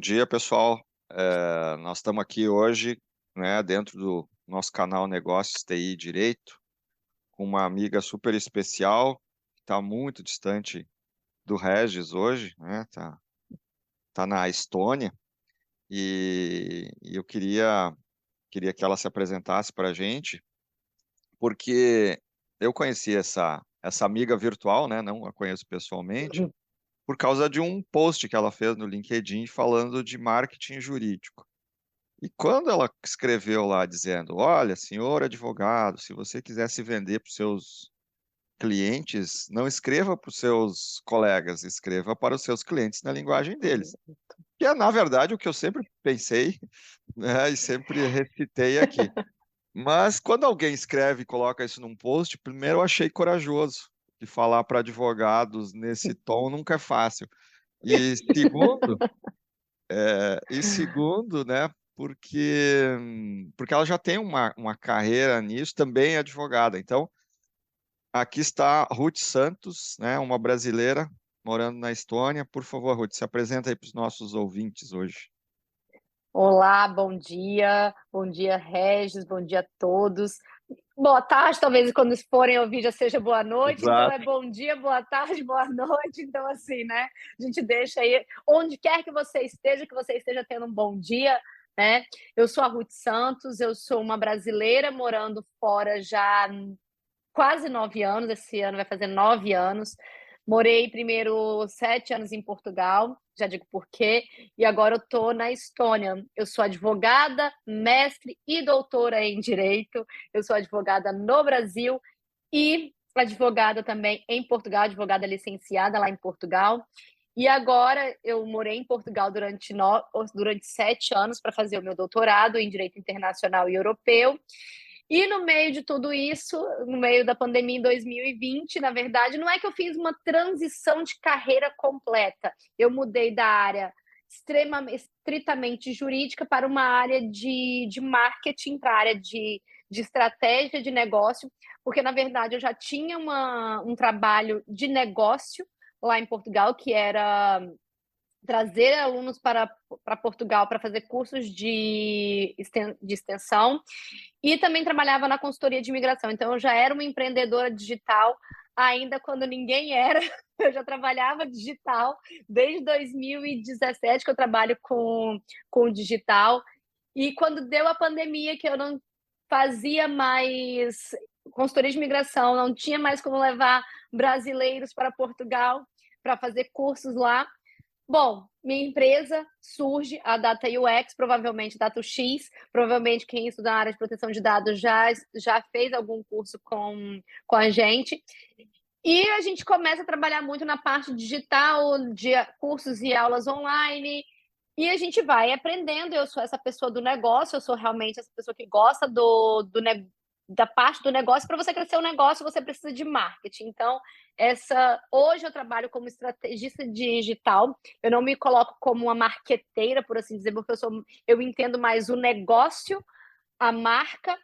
Bom dia, pessoal. Nós estamos aqui hoje, né, dentro do nosso canal Negócios TI Direito, com uma amiga super especial, que está muito distante do Regis hoje, né? Tá na Estônia, e eu queria que ela se apresentasse para a gente, porque eu conheci essa amiga virtual, né? Não a conheço pessoalmente, por causa de um post que ela fez no LinkedIn falando de marketing jurídico. E quando ela escreveu lá dizendo, olha, senhor advogado, se você quiser se vender para os seus clientes, não escreva para os seus colegas, escreva para os seus clientes na linguagem deles. Que é, na verdade, o que eu sempre pensei, né, e sempre recitei aqui. Mas quando alguém escreve e coloca isso num post, primeiro eu achei corajoso, que falar para advogados nesse tom nunca é fácil. E segundo, né, porque ela já tem uma carreira nisso, também é advogada. Então, aqui está Ruth Santos, né, uma brasileira morando na Estônia. Por favor, Ruth, se apresenta aí para os nossos ouvintes hoje. Olá, bom dia, Regis, bom dia a todos. Boa tarde, talvez quando forem ouvir já seja boa noite, então é Exato. bom dia, boa tarde, boa noite, então assim, né? A gente deixa aí, onde quer que você esteja tendo um bom dia, né? Eu sou a Ruth Santos, eu sou uma brasileira morando fora já há quase 9 anos, esse ano vai fazer 9 anos. Morei primeiro 7 anos em Portugal, já digo por quê, e agora eu estou na Estônia. Eu sou advogada, mestre e doutora em Direito. Eu sou advogada no Brasil e advogada também em Portugal, advogada licenciada lá em Portugal. E agora eu morei em Portugal durante 7 anos para fazer o meu doutorado em Direito Internacional e Europeu. E no meio de tudo isso, no meio da pandemia em 2020, na verdade, não é que eu fiz uma transição de carreira completa. Eu mudei da área estritamente jurídica para uma área de marketing, para a área de estratégia de negócio, porque, na verdade, eu já tinha um trabalho de negócio lá em Portugal, que era trazer alunos para Portugal para fazer cursos de extensão, e também trabalhava na consultoria de imigração. Então, eu já era uma empreendedora digital, ainda quando ninguém era. Eu já trabalhava digital desde 2017, que eu trabalho com digital. E quando deu a pandemia, que eu não fazia mais consultoria de imigração, não tinha mais como levar brasileiros para Portugal para fazer cursos lá. Bom, minha empresa surge, a Data UX, provavelmente Data X, provavelmente quem estuda na área de proteção de dados já fez algum curso com a gente. E a gente começa a trabalhar muito na parte digital, de cursos e aulas online, e a gente vai aprendendo. Eu sou essa pessoa do negócio, eu sou realmente essa pessoa que gosta da parte do negócio. Para você crescer o negócio, você precisa de marketing. Então, hoje eu trabalho como estrategista digital. Eu não me coloco como uma marqueteira, por assim dizer, porque eu entendo mais o negócio, a marca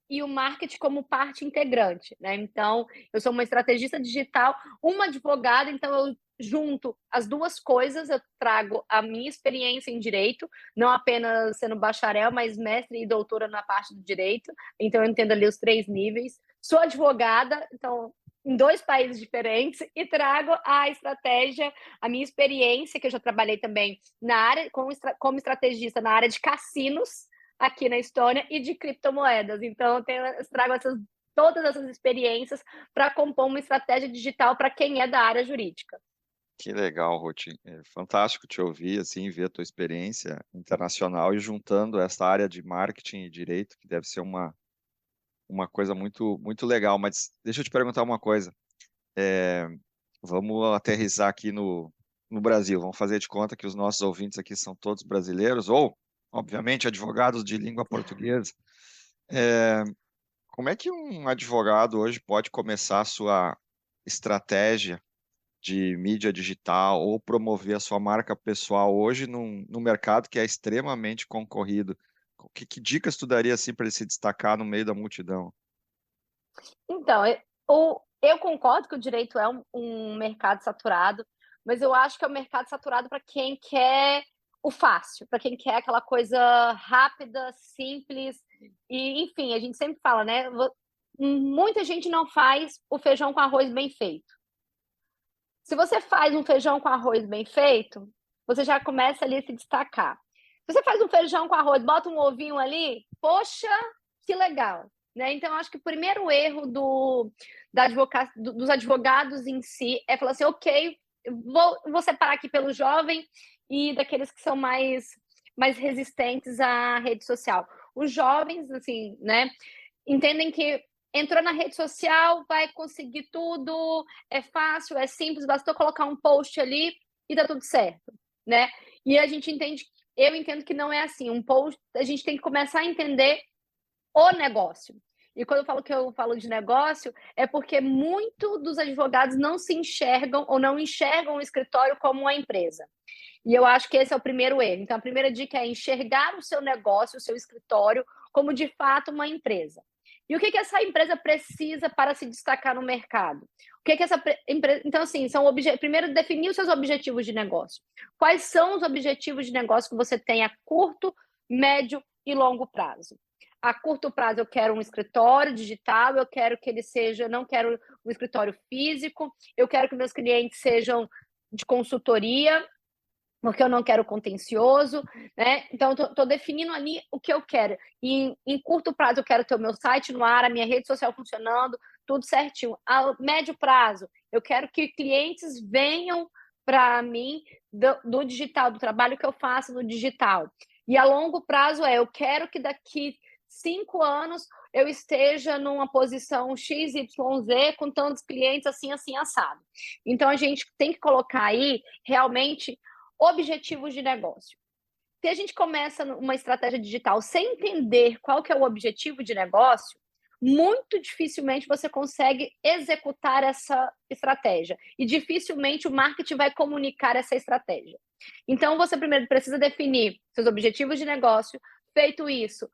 e o marketing como parte integrante, né? Então, eu sou uma estrategista digital, uma advogada, então eu junto as duas coisas. Eu trago a minha experiência em direito, não apenas sendo bacharel, mas mestre e doutora na parte do direito, então eu entendo ali os 3 níveis. Sou advogada, então em 2 países diferentes, e trago a estratégia, a minha experiência, que eu já trabalhei também na área como estrategista na área de cassinos aqui na Estônia e de criptomoedas. Então, eu trago todas essas experiências para compor uma estratégia digital para quem é da área jurídica. Que legal, Ruth. É fantástico te ouvir, assim, ver a tua experiência internacional e juntando essa área de marketing e direito, que deve ser uma coisa muito, muito legal. Mas deixa eu te perguntar uma coisa. É, Vamos aterrissar aqui no Brasil. Vamos fazer de conta que os nossos ouvintes aqui são todos brasileiros, ou, obviamente, advogados de língua portuguesa. É, Como é que um advogado hoje pode começar a sua estratégia de mídia digital ou promover a sua marca pessoal hoje num mercado que é extremamente concorrido? Que dicas tu daria assim, para ele se destacar no meio da multidão? Então, eu concordo que o direito é um mercado saturado, mas eu acho que é um mercado saturado para quem quer o fácil, para quem quer aquela coisa rápida, simples, e enfim, a gente sempre fala, né? Muita gente não faz o feijão com arroz bem feito. Se você faz um feijão com arroz bem feito, você já começa ali a se destacar. Se você faz um feijão com arroz, bota um ovinho ali, poxa, que legal. Né? Então, acho que o primeiro erro dos advogados em si é falar assim, ok, vou separar aqui pelo jovem e daqueles que são mais resistentes à rede social. Os jovens, assim, né, entendem que entrou na rede social, vai conseguir tudo, é fácil, é simples, basta colocar um post ali e tá tudo certo, né? E a gente entende, eu entendo que não é assim. Um post, a gente tem que começar a entender o negócio. E quando eu falo de negócio, é porque muito dos advogados não se enxergam ou não enxergam o escritório como uma empresa. E eu acho que esse é o primeiro erro. Então, a primeira dica é enxergar o seu negócio, o seu escritório, como de fato uma empresa. E o que essa empresa precisa para se destacar no mercado? O que essa empresa. Então, assim, primeiro definir os seus objetivos de negócio. Quais são os objetivos de negócio que você tem a curto, médio e longo prazo? A curto prazo, eu quero um escritório digital, eu quero que ele seja, não quero um escritório físico, eu quero que meus clientes sejam de consultoria, porque eu não quero contencioso, né? Então, estou definindo ali o que eu quero. E em curto prazo, eu quero ter o meu site no ar, a minha rede social funcionando, tudo certinho. A médio prazo, eu quero que clientes venham para mim do digital, do trabalho que eu faço no digital. E a longo prazo eu quero que daqui 5 anos eu esteja numa posição XYZ com tantos clientes assim, assim, assado. Então, a gente tem que colocar aí realmente objetivos de negócio. Se a gente começa uma estratégia digital sem entender qual que é o objetivo de negócio, muito dificilmente você consegue executar essa estratégia. E dificilmente o marketing vai comunicar essa estratégia. Então, você primeiro precisa definir seus objetivos de negócio. Feito isso, o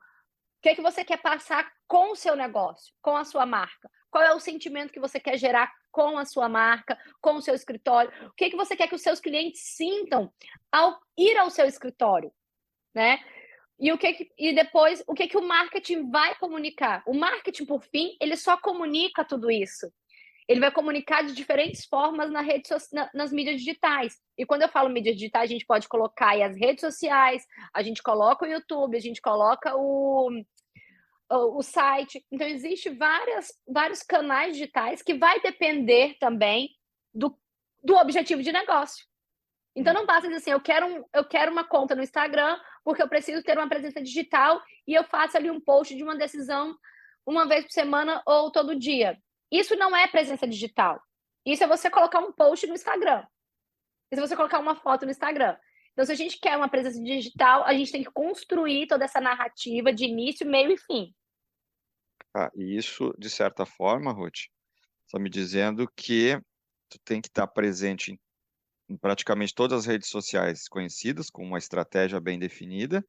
que você quer passar com o seu negócio, com a sua marca? Qual é o sentimento que você quer gerar com a sua marca, com o seu escritório? O que você quer que os seus clientes sintam ao ir ao seu escritório, né? E depois, o que o marketing vai comunicar? O marketing, por fim, ele só comunica tudo isso. Ele vai comunicar de diferentes formas nas mídias digitais. E quando eu falo mídias digitais, a gente pode colocar aí as redes sociais, a gente coloca o YouTube, a gente coloca o site. Então, existe vários canais digitais que vai depender também do objetivo de negócio. Então, não basta dizer assim, eu quero uma conta no Instagram porque eu preciso ter uma presença digital e eu faço ali um post de uma decisão uma vez por semana ou todo dia. Isso não é presença digital. Isso é você colocar um post no Instagram. Isso é você colocar uma foto no Instagram. Então, se a gente quer uma presença digital, a gente tem que construir toda essa narrativa de início, meio e fim. E isso, de certa forma, Ruth, está me dizendo que tu tem que estar presente em praticamente todas as redes sociais conhecidas, com uma estratégia bem definida,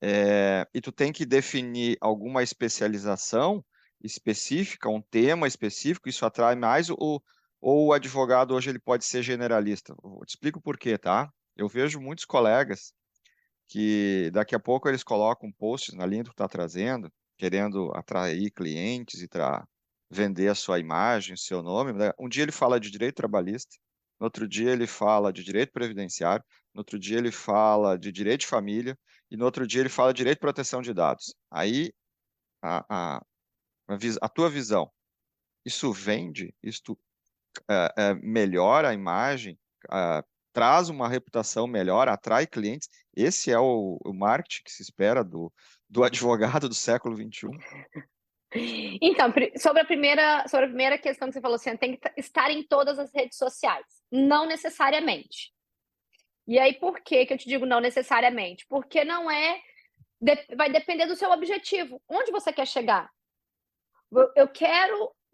e tu tem que definir alguma especialização específica, um tema específico, isso atrai mais, ou o advogado hoje ele pode ser generalista. Eu te explico por quê, tá? Eu vejo muitos colegas que daqui a pouco eles colocam posts na linha que tu está trazendo, querendo atrair clientes e vender a sua imagem, o seu nome. Um dia ele fala de direito trabalhista, no outro dia ele fala de direito previdenciário, no outro dia ele fala de direito de família, e no outro dia ele fala de direito de proteção de dados. Aí, a tua visão, isso vende? Isso melhora a imagem? Traz uma reputação melhor, atrai clientes? Esse é o marketing que se espera do advogado do século XXI? Então, sobre a primeira questão que você falou, assim, tem que estar em todas as redes sociais. Não necessariamente. E aí, por que eu te digo não necessariamente? Porque não é... Vai depender do seu objetivo. Onde você quer chegar?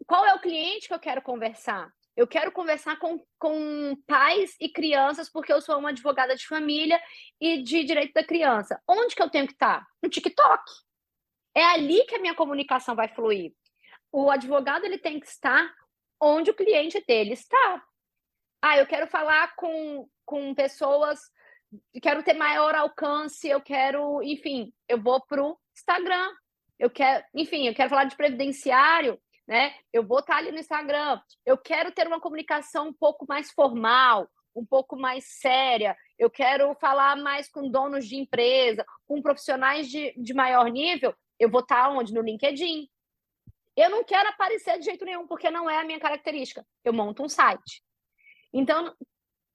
Qual é o cliente que eu quero conversar? Eu quero conversar com pais e crianças porque eu sou uma advogada de família e de direito da criança. Onde que eu tenho que estar? No TikTok. É ali que a minha comunicação vai fluir. O advogado ele tem que estar onde o cliente dele está. Eu quero falar com pessoas quero ter maior alcance, eu quero, enfim, eu vou para o Instagram. Eu quero falar de previdenciário, né? Eu vou estar ali no Instagram. Eu quero ter uma comunicação um pouco mais formal, um pouco mais séria. Eu quero falar mais com donos de empresa, com profissionais de maior nível. Eu vou estar onde? No LinkedIn. Eu não quero aparecer de jeito nenhum, porque não é a minha característica. Eu monto um site. Então,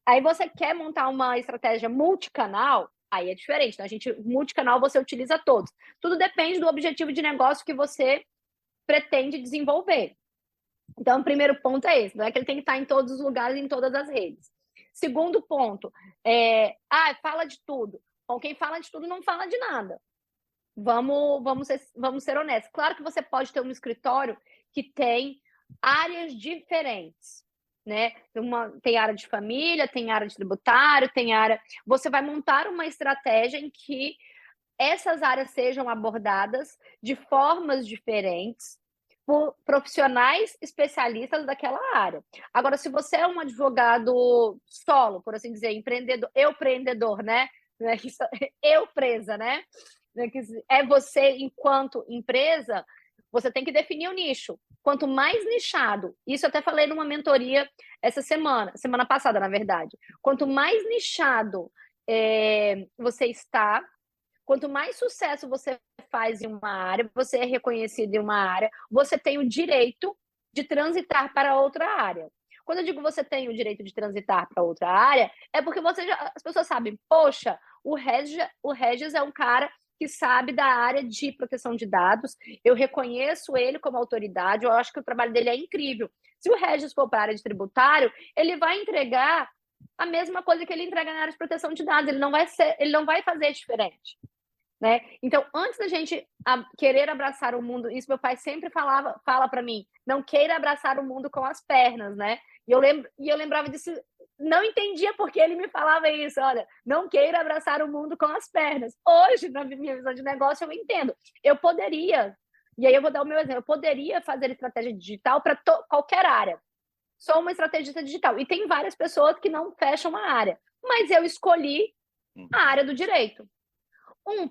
aí você quer montar uma estratégia multicanal, aí é diferente. Então, multicanal você utiliza todos. Tudo depende do objetivo de negócio que você pretende desenvolver. Então, o primeiro ponto é esse, não é que ele tem que estar em todos os lugares, em todas as redes. Segundo ponto, fala de tudo. Bom, quem fala de tudo não fala de nada. Vamos ser honestos. Claro que você pode ter um escritório que tem áreas diferentes, né? Tem área de família, tem área de tributário, tem área... Você vai montar uma estratégia em que essas áreas sejam abordadas de formas diferentes por profissionais especialistas daquela área. Agora, se você é um advogado solo, por assim dizer, empreendedor, né? Eu presa, né? É você, enquanto empresa, você tem que definir o nicho. Quanto mais nichado, isso eu até falei numa mentoria essa semana passada, na verdade. Quanto mais nichado você está, quanto mais sucesso você faz em uma área, você é reconhecido em uma área, você tem o direito de transitar para outra área. Quando eu digo você tem o direito de transitar para outra área, é porque as pessoas sabem, poxa, o Regis é um cara que sabe da área de proteção de dados, eu reconheço ele como autoridade, eu acho que o trabalho dele é incrível. Se o Regis for para a área de tributário, ele vai entregar a mesma coisa que ele entrega na área de proteção de dados, ele não vai fazer diferente. Né? Então, antes da gente querer abraçar o mundo, isso meu pai sempre fala para mim, não queira abraçar o mundo com as pernas, né? E eu lembrava disso, não entendia por que ele me falava isso, olha, não queira abraçar o mundo com as pernas. Hoje, na minha visão de negócio, eu entendo. Eu poderia, e aí eu vou dar o meu exemplo, eu poderia fazer estratégia digital para qualquer área. Sou uma estrategista digital. E tem várias pessoas que não fecham a área, mas eu escolhi a área do direito.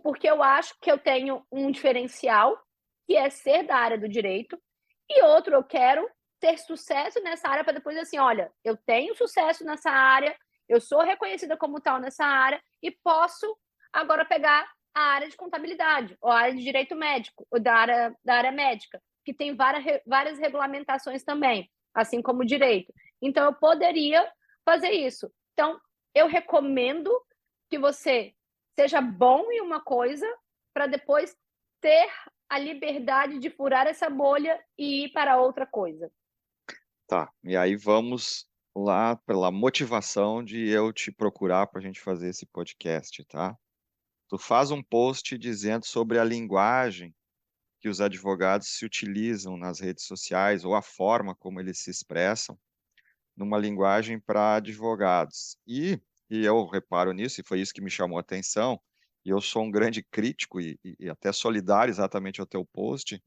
Porque eu acho que eu tenho um diferencial, que é ser da área do direito, e outro, eu quero ter sucesso nessa área para depois assim, olha, eu tenho sucesso nessa área, eu sou reconhecida como tal nessa área e posso agora pegar a área de contabilidade, ou a área de direito médico, ou da área médica, que tem várias regulamentações também, assim como o direito. Então, eu poderia fazer isso. Então, eu recomendo que você seja bom em uma coisa para depois ter a liberdade de furar essa bolha e ir para outra coisa. Tá, e aí vamos lá pela motivação de eu te procurar para a gente fazer esse podcast, tá? Tu faz um post dizendo sobre a linguagem que os advogados se utilizam nas redes sociais ou a forma como eles se expressam numa linguagem para advogados. E eu reparo nisso, e foi isso que me chamou a atenção, e eu sou um grande crítico e até solidário exatamente ao teu post,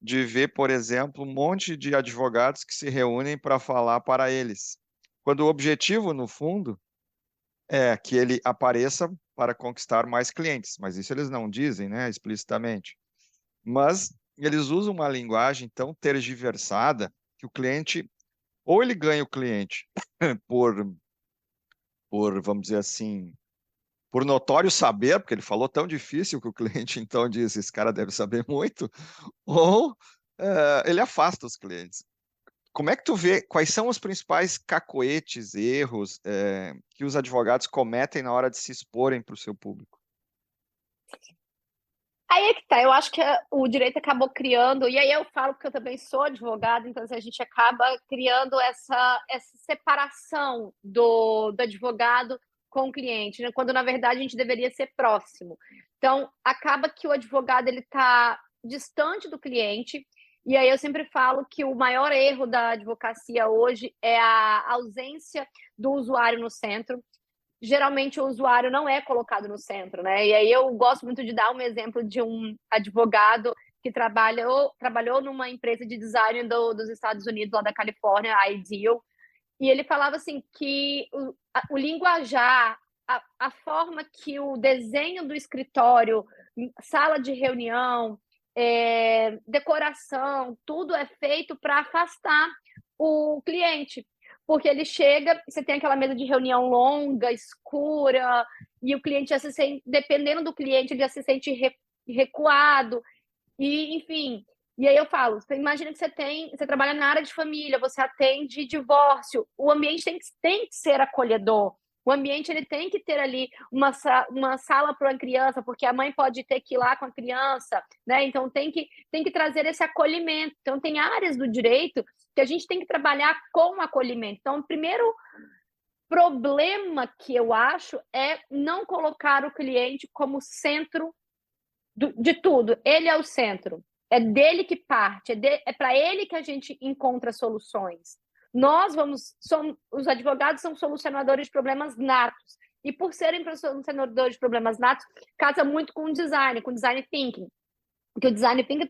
de ver, por exemplo, um monte de advogados que se reúnem para falar para eles, quando o objetivo, no fundo, é que ele apareça para conquistar mais clientes, mas isso eles não dizem, né, explicitamente. Mas eles usam uma linguagem tão tergiversada que o cliente, ou ele ganha o cliente por vamos dizer assim, por notório saber, porque ele falou tão difícil que o cliente então diz, esse cara deve saber muito, ou ele afasta os clientes. Como é que tu vê, quais são os principais cacoetes, erros que os advogados cometem na hora de se exporem para o seu público? Aí é que tá, eu acho que o direito acabou criando, e aí eu falo porque eu também sou advogada, então assim, a gente acaba criando essa separação do advogado com o cliente, né? Quando na verdade a gente deveria ser próximo. Então, acaba que o advogado ele está distante do cliente, e aí eu sempre falo que o maior erro da advocacia hoje é a ausência do usuário no centro. Geralmente o usuário não é colocado no centro, né? E aí eu gosto muito de dar um exemplo de um advogado que trabalhou numa empresa de design dos Estados Unidos, lá da Califórnia, a Ideal, e ele falava assim que o linguajar, a forma que o desenho do escritório, sala de reunião, decoração, tudo é feito para afastar o cliente. Porque ele chega, você tem aquela mesa de reunião longa, escura, e o cliente já se sente, dependendo do cliente, ele já se sente recuado, e enfim. E aí eu falo, você imagina que você trabalha na área de família, você atende divórcio, o ambiente tem que ser acolhedor. O ambiente ele tem que ter ali uma sala para uma criança, porque a mãe pode ter que ir lá com a criança, né? Então tem que trazer esse acolhimento. Então tem áreas do direito que a gente tem que trabalhar com acolhimento. Então, o primeiro problema que eu acho é não colocar o cliente como centro de tudo. Ele é o centro. É dele que parte, é para ele que a gente encontra soluções. Os advogados são solucionadores de problemas natos. E por serem solucionadores de problemas natos, casa muito com o design thinking. Porque o design thinking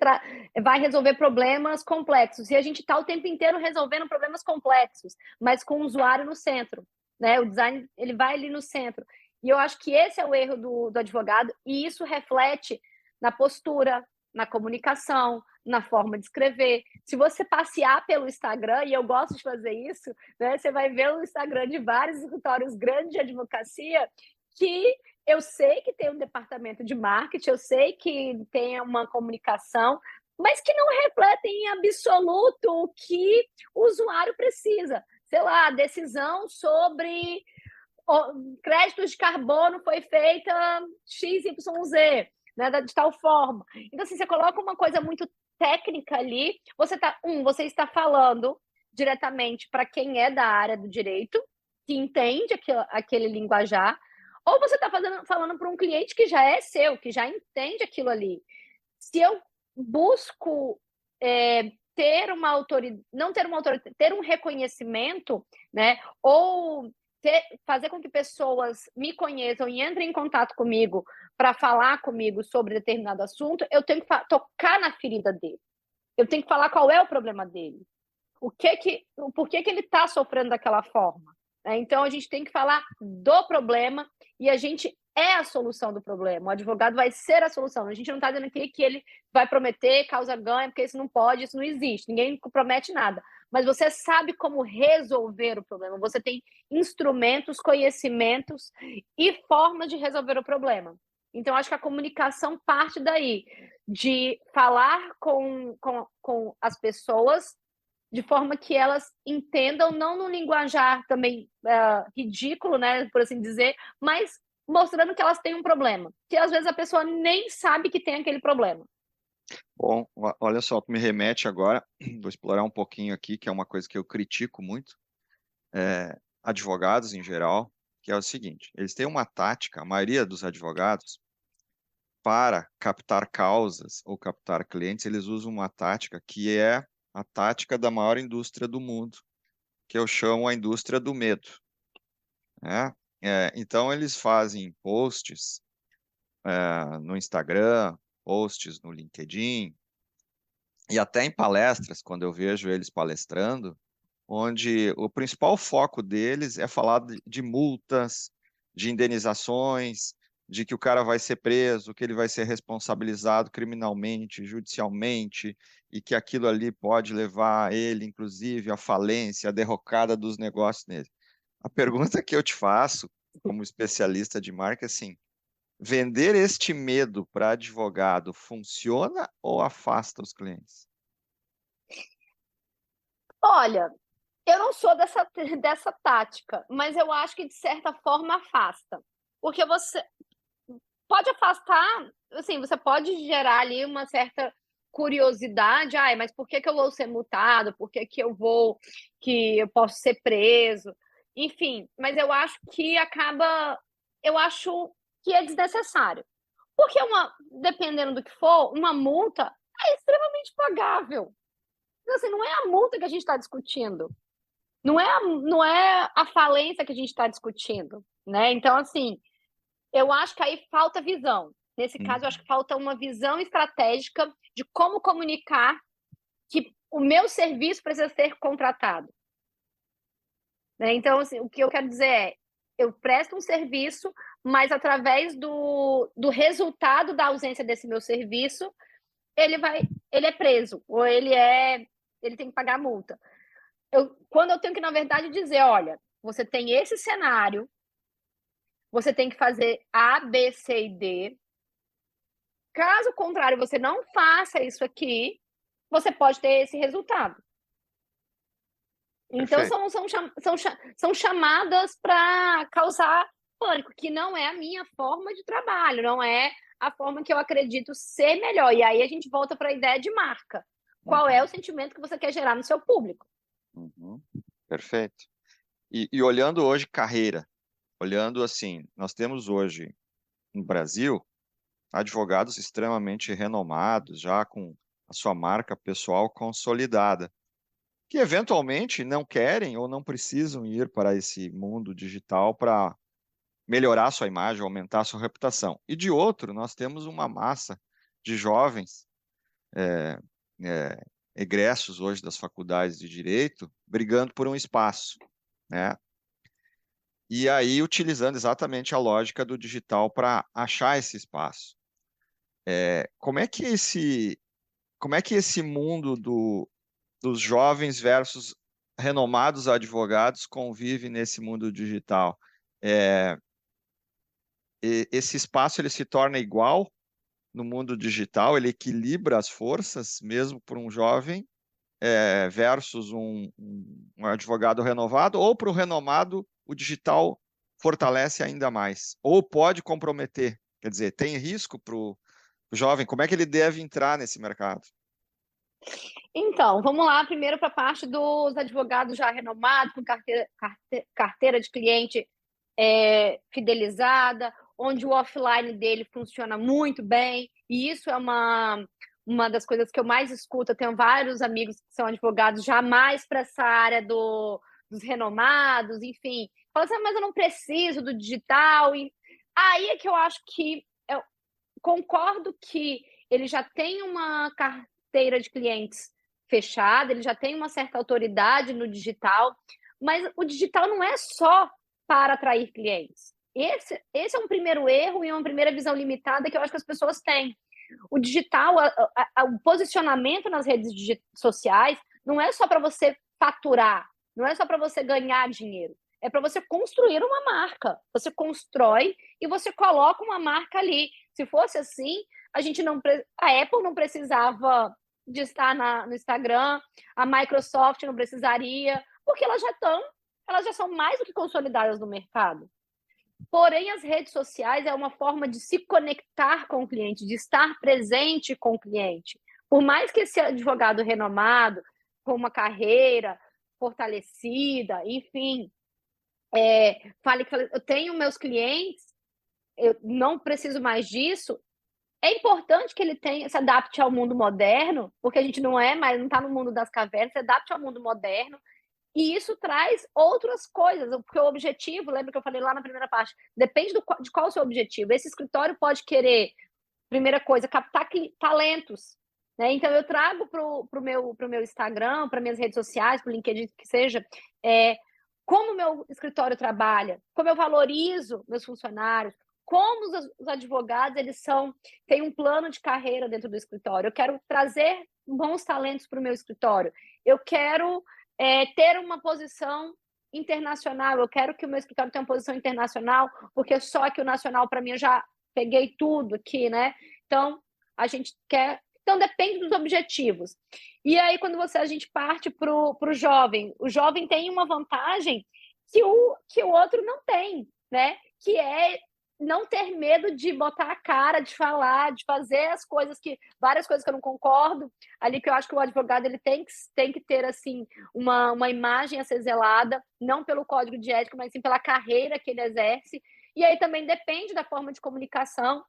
vai resolver problemas complexos. E a gente está o tempo inteiro resolvendo problemas complexos, mas com o usuário no centro. Né? O design ele vai ali no centro. E eu acho que esse é o erro do advogado, e isso reflete na postura, na comunicação, na forma de escrever. Se você passear pelo Instagram, e eu gosto de fazer isso, né, você vai ver o Instagram de vários escritórios grandes de advocacia que eu sei que tem um departamento de marketing, eu sei que tem uma comunicação, mas que não refletem em absoluto o que o usuário precisa. Sei lá, decisão sobre créditos de carbono foi feita XYZ, né, de tal forma. Então, assim, você coloca uma coisa muito técnica ali, você está falando diretamente para quem é da área do direito, que entende aquele linguajar, ou você está falando para um cliente que já é seu, que já entende aquilo ali. Se eu busco ter uma autoridade, não ter uma autoridade, ter um reconhecimento, né, ou fazer com que pessoas me conheçam e entrem em contato comigo para falar comigo sobre determinado assunto, eu tenho que tocar na ferida dele. Eu tenho que falar qual é o problema dele. Por que ele está sofrendo daquela forma? Então, a gente tem que falar do problema e a gente é a solução do problema. O advogado vai ser a solução. A gente não está dizendo aqui que ele vai prometer causa-ganha, porque isso não pode, isso não existe. Ninguém promete nada. Mas você sabe como resolver o problema. Você tem instrumentos, conhecimentos e formas de resolver o problema. Então, acho que a comunicação parte daí, de falar com as pessoas de forma que elas entendam, não no linguajar também ridículo, né, por assim dizer, mas mostrando que elas têm um problema, que às vezes a pessoa nem sabe que tem aquele problema. Bom, olha só, tu me remete agora, vou explorar um pouquinho aqui, que é uma coisa que eu critico muito, advogados em geral, que é o seguinte, eles têm uma tática, a maioria dos advogados, para captar causas ou captar clientes, eles usam uma tática que é a tática da maior indústria do mundo, que eu chamo a indústria do medo. Né? Então, eles fazem posts no Instagram, posts no LinkedIn, e até em palestras, quando eu vejo eles palestrando, onde o principal foco deles é falar de multas, de indenizações, de que o cara vai ser preso, que ele vai ser responsabilizado criminalmente, judicialmente, e que aquilo ali pode levar ele, inclusive, à falência, à derrocada dos negócios nele. A pergunta que eu te faço, como especialista de marca, é assim, vender este medo para advogado funciona ou afasta os clientes? Olha, eu não sou dessa tática, mas eu acho que de certa forma afasta. Porque você pode afastar, assim, você pode gerar ali uma certa curiosidade, mas por que eu vou ser multado? Por que eu posso ser preso? Enfim, mas eu acho que é desnecessário. Porque dependendo do que for, uma multa é extremamente pagável. Então, assim, não é a multa que a gente está discutindo. Não é a falência que a gente está discutindo, né? Então, assim, eu acho que aí falta visão. Nesse caso, eu acho que falta uma visão estratégica de como comunicar que o meu serviço precisa ser contratado. Né? Então, assim, o que eu quero dizer é, eu presto um serviço, mas através do resultado da ausência desse meu serviço, ele é preso, ou ele tem que pagar a multa. Quando eu tenho que, na verdade, dizer, olha, você tem esse cenário, você tem que fazer A, B, C e D. Caso contrário, você não faça isso aqui, você pode ter esse resultado. Então, são chamadas para causar pânico, que não é a minha forma de trabalho, não é a forma que eu acredito ser melhor. E aí a gente volta para a ideia de marca. Qual é o sentimento que você quer gerar no seu público? Perfeito. E olhando hoje carreira, olhando assim, nós temos hoje no Brasil advogados extremamente renomados, já com a sua marca pessoal consolidada, que eventualmente não querem ou não precisam ir para esse mundo digital para melhorar sua imagem, aumentar sua reputação. E de outro, nós temos uma massa de jovens egressos hoje das faculdades de direito brigando por um espaço, né? E aí utilizando exatamente a lógica do digital para achar esse espaço. Como é que esse mundo dos jovens versus renomados advogados convive nesse mundo digital? Esse espaço ele se torna igual no mundo digital, ele equilibra as forças, mesmo por um jovem, versus um advogado renovado, ou para o renomado, o digital fortalece ainda mais, ou pode comprometer, quer dizer, tem risco para o jovem, como é que ele deve entrar nesse mercado? Então, vamos lá primeiro para a parte dos advogados já renomados, com carteira de cliente fidelizada, onde o offline dele funciona muito bem, e isso é uma das coisas que eu mais escuto. Eu tenho vários amigos que são advogados já mais para essa área dos renomados, enfim. Falam assim, mas eu não preciso do digital. E aí é que eu acho que eu concordo que ele já tem uma carteira de clientes fechada, ele já tem uma certa autoridade no digital, mas o digital não é só para atrair clientes. Esse é um primeiro erro e uma primeira visão limitada que eu acho que as pessoas têm. O digital, o posicionamento nas redes sociais não é só para você faturar, não é só para você ganhar dinheiro, é para você construir uma marca. Você constrói e você coloca uma marca ali. Se fosse assim, a Apple não precisava de estar no Instagram, a Microsoft não precisaria, porque elas já são mais do que consolidadas no mercado. Porém, as redes sociais é uma forma de se conectar com o cliente, de estar presente com o cliente. Por mais que esse advogado renomado, com uma carreira fortalecida, enfim, fale que eu tenho meus clientes, eu não preciso mais disso, é importante que ele se adapte ao mundo moderno, porque a gente não está no mundo das cavernas, se adapte ao mundo moderno, e isso traz outras coisas, porque o objetivo, lembra que eu falei lá na primeira parte, depende de qual é o seu objetivo. Esse escritório pode querer, primeira coisa, captar talentos, né? Então eu trago para o meu Instagram, para minhas redes sociais, para o LinkedIn, que seja, como o meu escritório trabalha, como eu valorizo meus funcionários, como os advogados têm um plano de carreira dentro do escritório. Eu quero trazer bons talentos para o meu escritório. Eu quero ter uma posição internacional. Eu quero que o meu escritório tenha uma posição internacional, porque só que o nacional, para mim, eu já peguei tudo aqui, né? Então, a gente quer... Então, depende dos objetivos. E aí, quando a gente parte para o jovem, o jovem tem uma vantagem que o outro não tem, né? Que é não ter medo de botar a cara, de falar, de fazer várias coisas que eu não concordo, ali que eu acho que o advogado ele tem que ter assim uma imagem a ser zelada, não pelo código de ética, mas sim pela carreira que ele exerce. E aí também depende da forma de comunicação.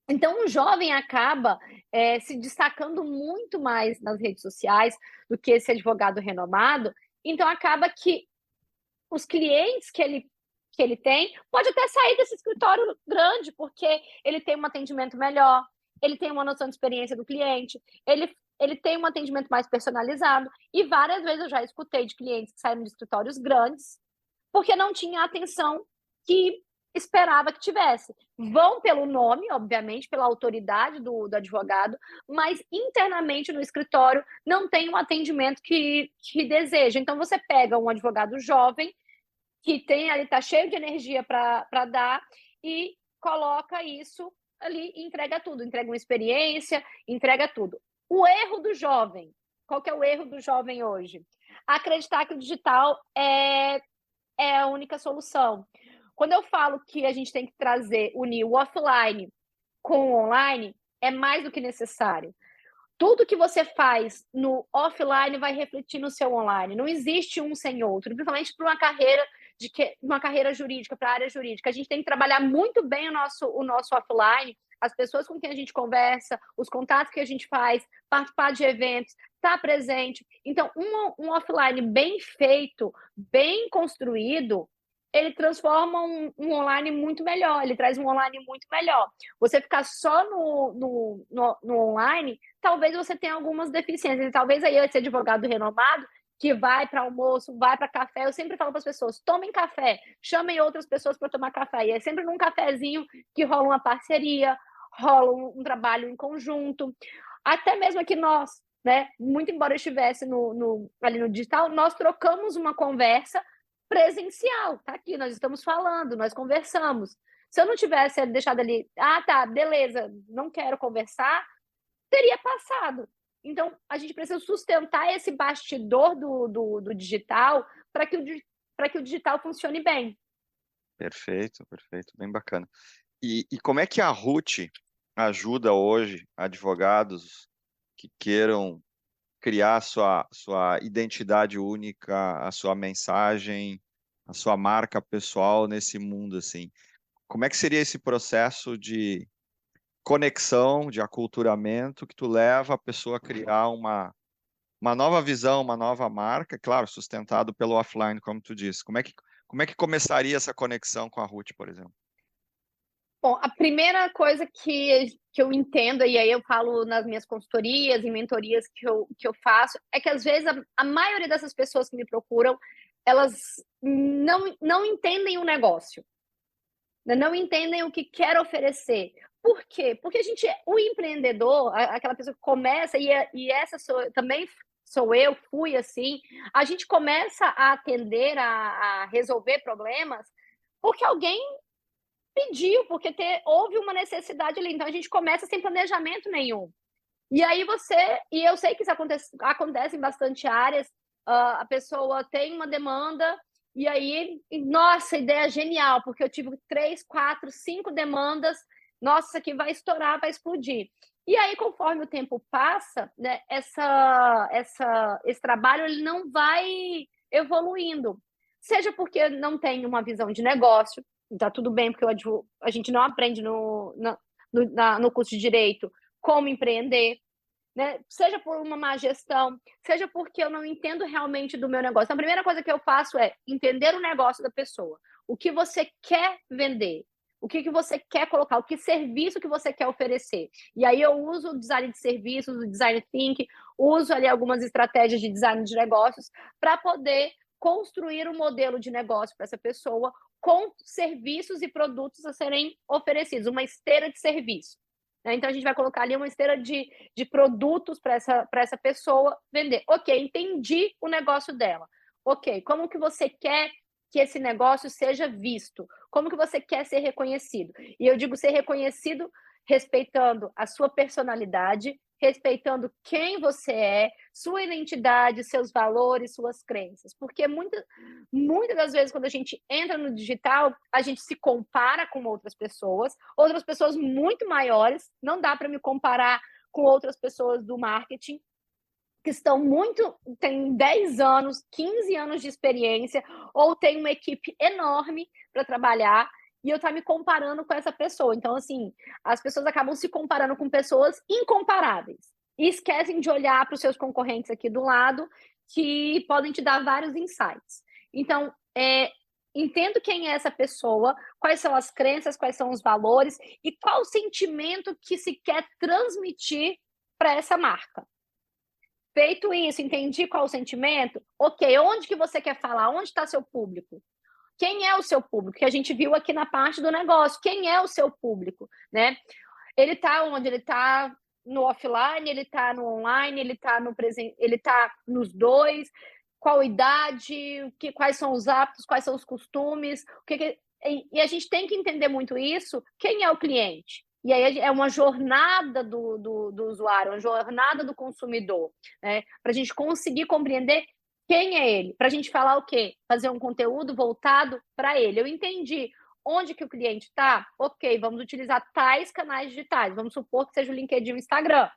Então, o jovem acaba se destacando muito mais nas redes sociais do que esse advogado renomado. Então, acaba que os clientes que ele tem, pode até sair desse escritório grande, porque ele tem um atendimento melhor, ele tem uma noção de experiência do cliente, ele tem um atendimento mais personalizado, e várias vezes eu já escutei de clientes que saíram de escritórios grandes, porque não tinha atenção que esperava que tivesse. Vão pelo nome, obviamente, pela autoridade do advogado, mas internamente no escritório não tem um atendimento que deseja. Então, você pega um advogado jovem, que tem ali, está cheio de energia para dar, e coloca isso ali e entrega tudo, entrega uma experiência, entrega tudo. O erro do jovem, qual que é o erro do jovem hoje? Acreditar que o digital é a única solução. Quando eu falo que a gente tem que unir o offline com o online, é mais do que necessário. Tudo que você faz no offline vai refletir no seu online. Não existe um sem outro, principalmente para uma carreira jurídica, para a área jurídica. A gente tem que trabalhar muito bem o nosso offline, as pessoas com quem a gente conversa, os contatos que a gente faz, participar de eventos, estar presente. Então, um offline bem feito, bem construído, ele transforma um online muito melhor, ele traz um online muito melhor. Você ficar só no online, talvez você tenha algumas deficiências. E talvez aí esse advogado renomado que vai para almoço, vai para café, eu sempre falo para as pessoas, tomem café, chamem outras pessoas para tomar café. E é sempre num cafezinho que rola uma parceria, rola um trabalho em conjunto. Até mesmo aqui nós, né, muito embora eu estivesse ali no digital, nós trocamos uma conversa presencial, tá aqui, nós estamos falando, nós conversamos. Se eu não tivesse deixado ali, tá, beleza, não quero conversar, teria passado. Então, a gente precisa sustentar esse bastidor do digital para que o digital funcione bem. Perfeito, perfeito, bem bacana. E como é que a Ruth ajuda hoje advogados que queiram criar a sua identidade única, a sua mensagem, a sua marca pessoal nesse mundo, assim? Como é que seria esse processo de conexão, de aculturamento que tu leva a pessoa a criar uma nova visão, uma nova marca, claro, sustentado pelo offline, como tu disse. Como é que começaria essa conexão com a Ruth, por exemplo? Bom, a primeira coisa que eu entendo, e aí eu falo nas minhas consultorias e mentorias que eu faço, é que às vezes a maioria dessas pessoas que me procuram, elas não entendem o negócio, não entendem o que quer oferecer. Por quê? Porque o empreendedor, aquela pessoa que começa, e essa também sou eu, fui assim, a gente começa a atender, a resolver problemas, porque alguém pediu, porque houve uma necessidade ali. Então a gente começa sem planejamento nenhum. E aí e eu sei que isso acontece em bastante áreas, a pessoa tem uma demanda, e aí, nossa, ideia genial, porque eu tive 3, 4, 5 demandas, nossa, isso aqui vai estourar, vai explodir. E aí, conforme o tempo passa, né, esse trabalho ele não vai evoluindo. Seja porque não tem uma visão de negócio, tá tudo bem, porque a gente não aprende no curso de Direito como empreender, né? Seja por uma má gestão, seja porque eu não entendo realmente do meu negócio. Então, a primeira coisa que eu faço é entender o negócio da pessoa. O que você quer vender? O que você quer colocar? O que serviço que você quer oferecer? E aí eu uso o design de serviços, o design thinking, uso ali algumas estratégias de design de negócios para poder construir um modelo de negócio para essa pessoa com serviços e produtos a serem oferecidos, uma esteira de serviço. Então, a gente vai colocar ali uma esteira de produtos para essa pessoa vender. Ok, entendi o negócio dela. Ok, como que você quer que esse negócio seja visto? Como que você quer ser reconhecido? E eu digo ser reconhecido respeitando a sua personalidade, respeitando quem você é, sua identidade, seus valores, suas crenças. Porque muitas das vezes, quando a gente entra no digital, a gente se compara com outras pessoas muito maiores. Não dá para me comparar com outras pessoas do marketing, que tem 10 anos, 15 anos de experiência, ou tem uma equipe enorme para trabalhar, e eu estar me comparando com essa pessoa. Então, assim, as pessoas acabam se comparando com pessoas incomparáveis e esquecem de olhar para os seus concorrentes aqui do lado, que podem te dar vários insights. Então, entendo quem é essa pessoa, quais são as crenças, quais são os valores e qual o sentimento que se quer transmitir para essa marca. Feito isso, entendi qual o sentimento? Ok, onde que você quer falar? Onde está seu público? Quem é o seu público? Que a gente viu aqui na parte do negócio. Quem é o seu público, né? Ele está onde? Ele está no offline, ele está no online, ele está no presente, ele está nos dois. Qual idade? Quais são os hábitos? Quais são os costumes? E a gente tem que entender muito isso. Quem é o cliente? E aí é uma jornada do usuário, uma jornada do consumidor, né? Para a gente conseguir compreender quem é ele. Para a gente falar o quê? Fazer um conteúdo voltado para ele. Eu entendi onde que o cliente está. Ok, vamos utilizar tais canais digitais. Vamos supor que seja o LinkedIn e o Instagram.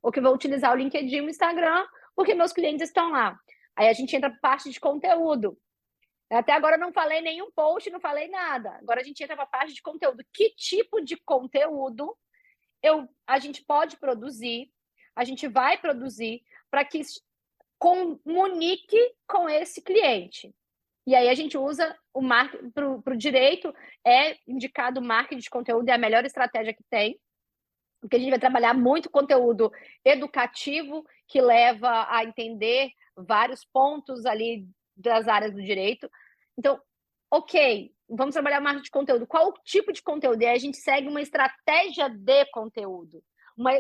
Ou que vou utilizar o LinkedIn e o Instagram porque meus clientes estão lá. Aí a gente entra para a parte de conteúdo. Até agora eu não falei nenhum post, não falei nada. Agora a gente entra para a parte de conteúdo. Que tipo de conteúdo a gente pode produzir, a gente vai produzir para que comunique com esse cliente? E aí a gente usa o marketing para o direito, é indicado o marketing de conteúdo, é a melhor estratégia que tem, porque a gente vai trabalhar muito conteúdo educativo, que leva a entender vários pontos ali das áreas do direito. Então, ok, vamos trabalhar marketing de conteúdo. Qual o tipo de conteúdo? E aí a gente segue uma estratégia de conteúdo.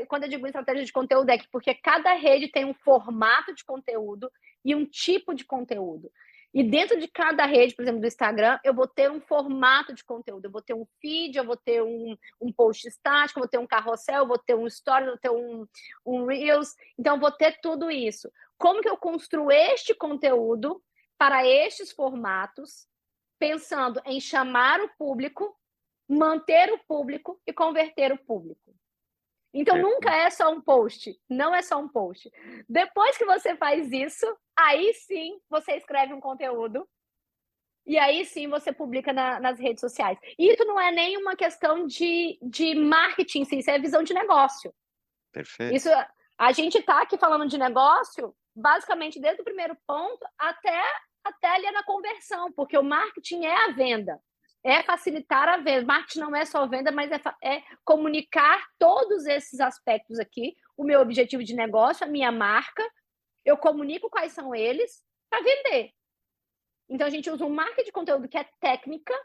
Quando eu digo estratégia de conteúdo, é que porque cada rede tem um formato de conteúdo e um tipo de conteúdo. E dentro de cada rede, por exemplo, do Instagram, eu vou ter um formato de conteúdo. Eu vou ter um feed, eu vou ter um post estático, eu vou ter um carrossel, eu vou ter um story, eu vou ter um Reels. Então, eu vou ter tudo isso. Como que eu construo este conteúdo para estes formatos, pensando em chamar o público, manter o público e converter o público? Então, nunca é só um post. Não é só um post. Depois que você faz isso, aí sim você escreve um conteúdo e aí sim você publica nas redes sociais. E isso não é nem uma questão de marketing, sim, isso é visão de negócio. Perfeito. Isso, a gente está aqui falando de negócio, basicamente desde o primeiro ponto até ali na conversão, porque o marketing é a venda. É facilitar a venda. Marketing não é só venda, mas é comunicar todos esses aspectos aqui. O meu objetivo de negócio, a minha marca, eu comunico quais são eles para vender. Então, a gente usa um marketing de conteúdo que é técnica,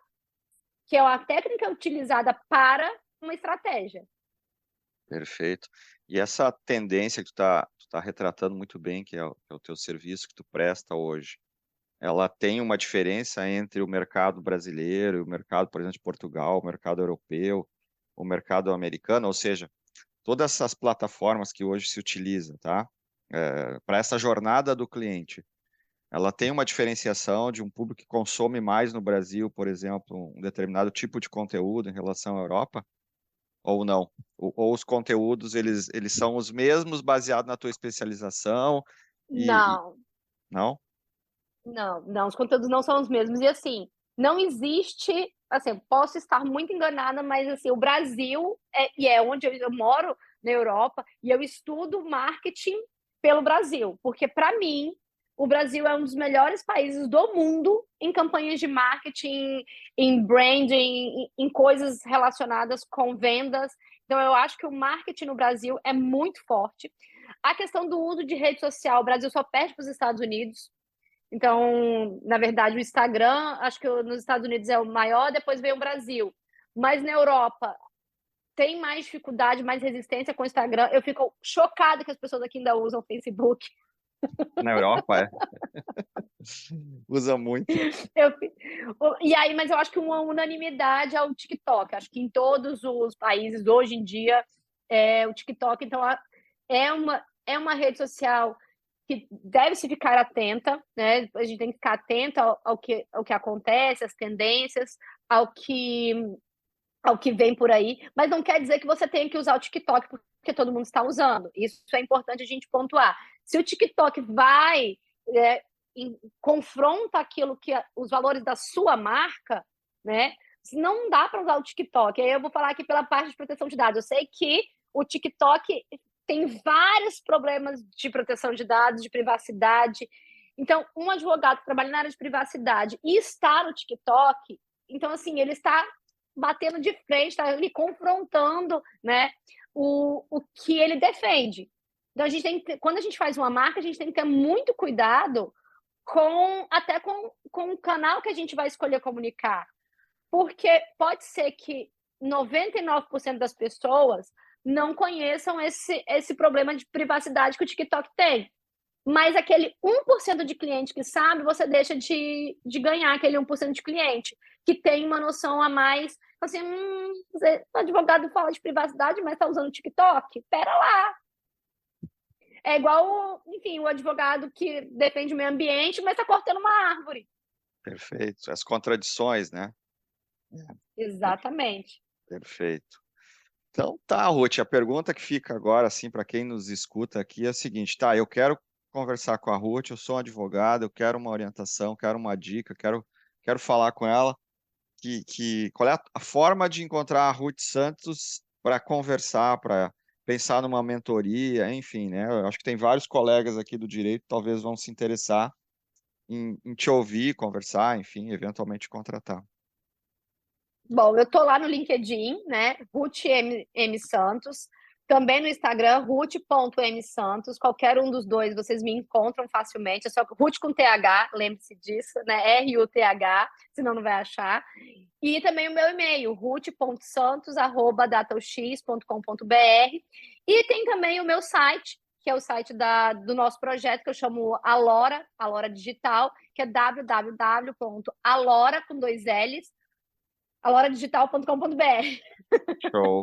que é uma técnica utilizada para uma estratégia. Perfeito. E essa tendência que tu tá retratando muito bem, que é o teu serviço que tu presta hoje, ela tem uma diferença entre o mercado brasileiro e o mercado, por exemplo, de Portugal, o mercado europeu, o mercado americano, ou seja, todas essas plataformas que hoje se utilizam, tá? Para essa jornada do cliente, ela tem uma diferenciação de um público que consome mais no Brasil, por exemplo, um determinado tipo de conteúdo em relação à Europa, ou não? Ou os conteúdos, eles são os mesmos baseado na tua especialização Não. Não? Não, os conteúdos não são os mesmos. E assim, não existe, assim, posso estar muito enganada, mas assim, o Brasil é onde eu moro na Europa e eu estudo marketing pelo Brasil, porque para mim o Brasil é um dos melhores países do mundo em campanhas de marketing, em branding, em coisas relacionadas com vendas. Então eu acho que o marketing no Brasil é muito forte. A questão do uso de rede social, o Brasil só perde para os Estados Unidos. Então, na verdade, o Instagram, acho que nos Estados Unidos é o maior, depois vem o Brasil. Mas na Europa tem mais dificuldade, mais resistência com o Instagram. Eu fico chocada que as pessoas aqui ainda usam o Facebook. Na Europa, é. Usa muito. Mas eu acho que uma unanimidade é o TikTok. Acho que em todos os países, hoje em dia, o TikTok, então, é uma rede social que deve-se ficar atenta, né? A gente tem que ficar atenta ao que acontece, às tendências, ao que vem por aí, mas não quer dizer que você tenha que usar o TikTok porque todo mundo está usando. Isso é importante a gente pontuar. Se o TikTok confronta aquilo que os valores da sua marca, né? Não dá para usar o TikTok. Aí eu vou falar aqui pela parte de proteção de dados. Eu sei que o TikTok tem vários problemas de proteção de dados, de privacidade. Então, um advogado que trabalha na área de privacidade e está no TikTok, então, assim, ele está batendo de frente, está ali confrontando, né, o que ele defende. Então, quando a gente faz uma marca, a gente tem que ter muito cuidado até com o canal que a gente vai escolher comunicar. Porque pode ser que 99% das pessoas não conheçam esse problema de privacidade que o TikTok tem. Mas aquele 1% de cliente que sabe, você deixa de ganhar aquele 1% de cliente que tem uma noção a mais. Assim, o advogado fala de privacidade, mas está usando o TikTok? Pera lá. É igual, enfim, o advogado que defende o meio ambiente, mas está cortando uma árvore. Perfeito. As contradições, né? Exatamente. Perfeito. Então, tá, Ruth, a pergunta que fica agora, assim, para quem nos escuta aqui é a seguinte, tá, eu quero conversar com a Ruth, eu sou um advogado, eu quero uma orientação, quero uma dica, quero falar com ela, qual é a forma de encontrar a Ruth Santos para conversar, para pensar numa mentoria, enfim, né? Eu acho que tem vários colegas aqui do direito que talvez vão se interessar em te ouvir, conversar, enfim, eventualmente contratar. Bom, eu estou lá no LinkedIn, né? Ruth M. Santos. Também no Instagram, ruth.msantos. Qualquer um dos dois, vocês me encontram facilmente. É só Ruth com TH, lembre-se disso, né? RUTH, senão não vai achar. E também o meu e-mail, ruth.santos@dataox.com.br. E tem também o meu site, que é o site do nosso projeto, que eu chamo Alora Digital, que é www.alora, com 2 L's, aloradigital.com.br. Show.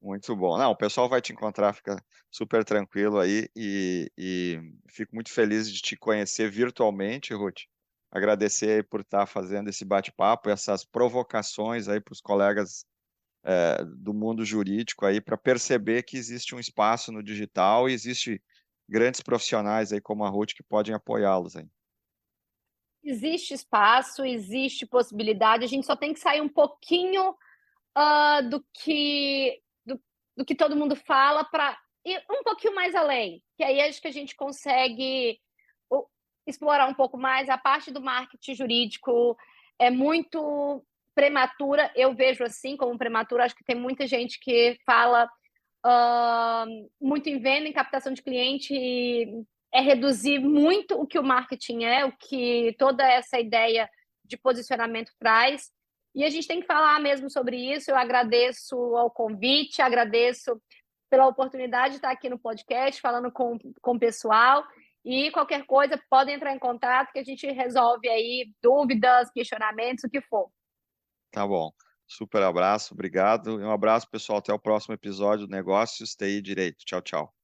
Muito bom. Não, o pessoal vai te encontrar, fica super tranquilo aí e fico muito feliz de te conhecer virtualmente, Ruth. Agradecer aí por estar fazendo esse bate-papo, essas provocações aí para os colegas do mundo jurídico aí para perceber que existe um espaço no digital e existe grandes profissionais aí como a Ruth que podem apoiá-los aí. Existe espaço, existe possibilidade, a gente só tem que sair um pouquinho do que todo mundo fala para ir um pouquinho mais além, que aí acho que a gente consegue explorar um pouco mais. A parte do marketing jurídico é muito prematura, eu vejo assim como prematura. Acho que tem muita gente que fala muito em venda, em captação de cliente, e é reduzir muito o que o marketing é, o que toda essa ideia de posicionamento traz. E a gente tem que falar mesmo sobre isso. Eu agradeço ao convite, agradeço pela oportunidade de estar aqui no podcast, falando com o pessoal. E qualquer coisa, podem entrar em contato que a gente resolve aí dúvidas, questionamentos, o que for. Tá bom. Super abraço, obrigado. E um abraço, pessoal. Até o próximo episódio do Negócios TI Direito. Tchau, tchau.